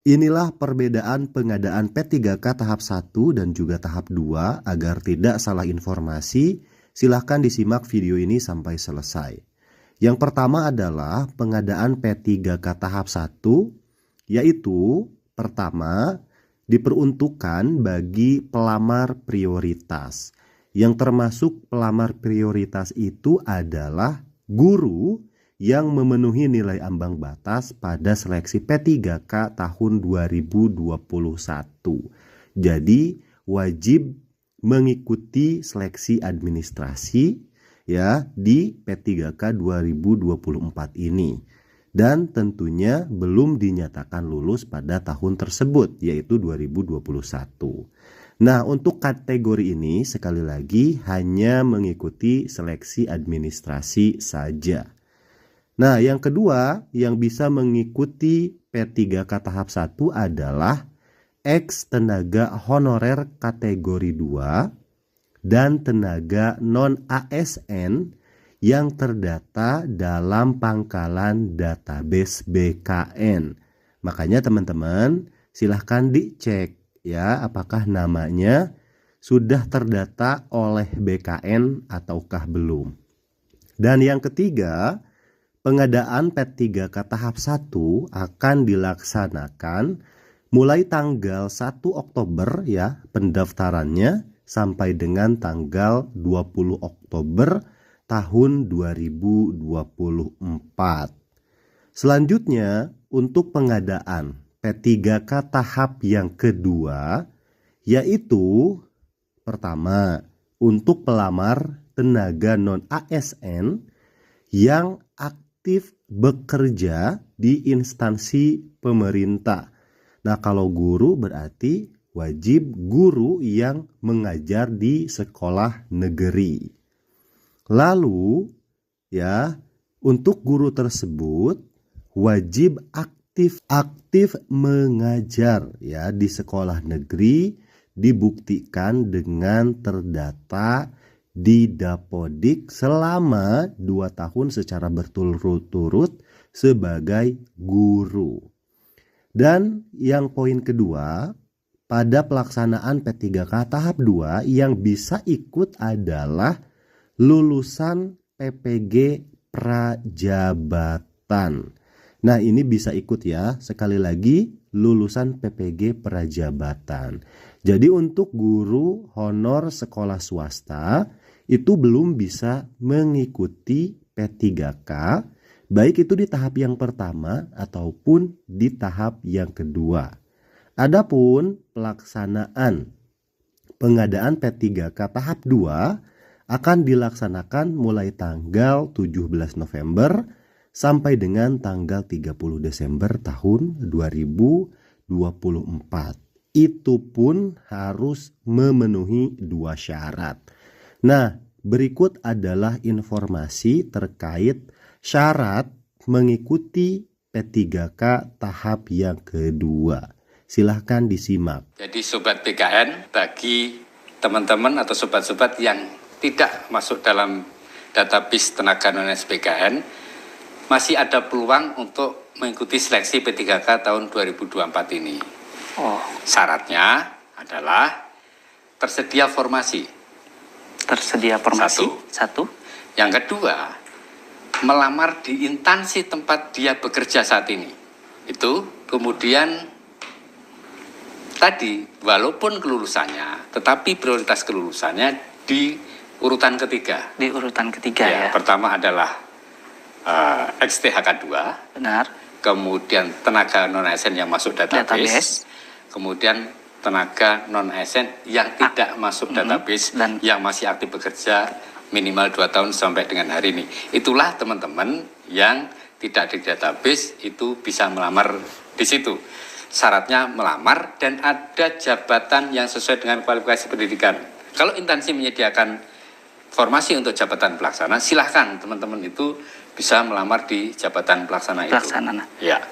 Inilah perbedaan pengadaan P3K tahap 1 dan juga tahap 2. Agar tidak salah informasi, silahkan disimak video ini sampai selesai. Yang pertama adalah pengadaan P3K tahap 1, yaitu pertama diperuntukkan bagi pelamar prioritas. Yang termasuk pelamar prioritas itu adalah guru yang memenuhi nilai ambang batas pada seleksi P3K tahun 2021. Jadi wajib mengikuti seleksi administrasi ya di P3K 2024 ini. Dan tentunya belum dinyatakan lulus pada tahun tersebut, yaitu 2021. Nah, untuk kategori ini sekali lagi hanya mengikuti seleksi administrasi saja. Nah, yang kedua yang bisa mengikuti P3K tahap 1 adalah ex tenaga honorer kategori 2 dan tenaga non-ASN yang terdata dalam pangkalan database BKN. Makanya teman-teman silahkan dicek ya apakah namanya sudah terdata oleh BKN ataukah belum. Dan yang ketiga, pengadaan P3K tahap 1 akan dilaksanakan mulai tanggal 1 Oktober ya pendaftarannya sampai dengan tanggal 20 Oktober tahun 2024. Selanjutnya untuk pengadaan P3K tahap yang kedua yaitu pertama untuk pelamar tenaga non-ASN yang aktif bekerja di instansi pemerintah. Nah, kalau guru berarti wajib guru yang mengajar di sekolah negeri. Lalu ya, untuk guru tersebut wajib aktif mengajar ya di sekolah negeri, dibuktikan dengan terdata di Dapodik selama 2 tahun secara berturut-turut sebagai guru. Dan yang poin kedua, pada pelaksanaan P3K tahap 2 yang bisa ikut adalah lulusan PPG Prajabatan. Nah, ini bisa ikut ya, sekali lagi lulusan PPG Prajabatan. Jadi untuk guru honor sekolah swasta itu belum bisa mengikuti P3K, baik itu di tahap yang pertama ataupun di tahap yang kedua. Adapun pelaksanaan pengadaan P3K tahap 2 akan dilaksanakan mulai tanggal 17 November sampai dengan tanggal 30 Desember tahun 2024. Itu pun harus memenuhi 2 syarat. Nah, berikut adalah informasi terkait syarat mengikuti P3K tahap yang kedua. Silahkan disimak. Jadi Sobat BKN, bagi teman-teman atau sobat-sobat yang tidak masuk dalam database tenaga non-SBKN, masih ada peluang untuk mengikuti seleksi P3K tahun 2024 ini. Syaratnya adalah tersedia formasi. Satu. Yang kedua, melamar di instansi tempat dia bekerja saat ini. Itu kemudian tadi walaupun kelulusannya, tetapi prioritas kelulusannya di urutan ketiga. Di urutan ketiga ya. Pertama adalah XTHK 2. Benar. Kemudian tenaga non-ASN yang masuk database. Kemudian tenaga non-ASN yang tidak masuk database dan yang masih aktif bekerja minimal 2 tahun sampai dengan hari ini. Itulah teman-teman yang tidak di database itu bisa melamar di situ. Syaratnya melamar dan ada jabatan yang sesuai dengan kualifikasi pendidikan. Kalau instansi menyediakan formasi untuk jabatan pelaksana, silahkan teman-teman itu bisa melamar di jabatan pelaksana itu. Ya.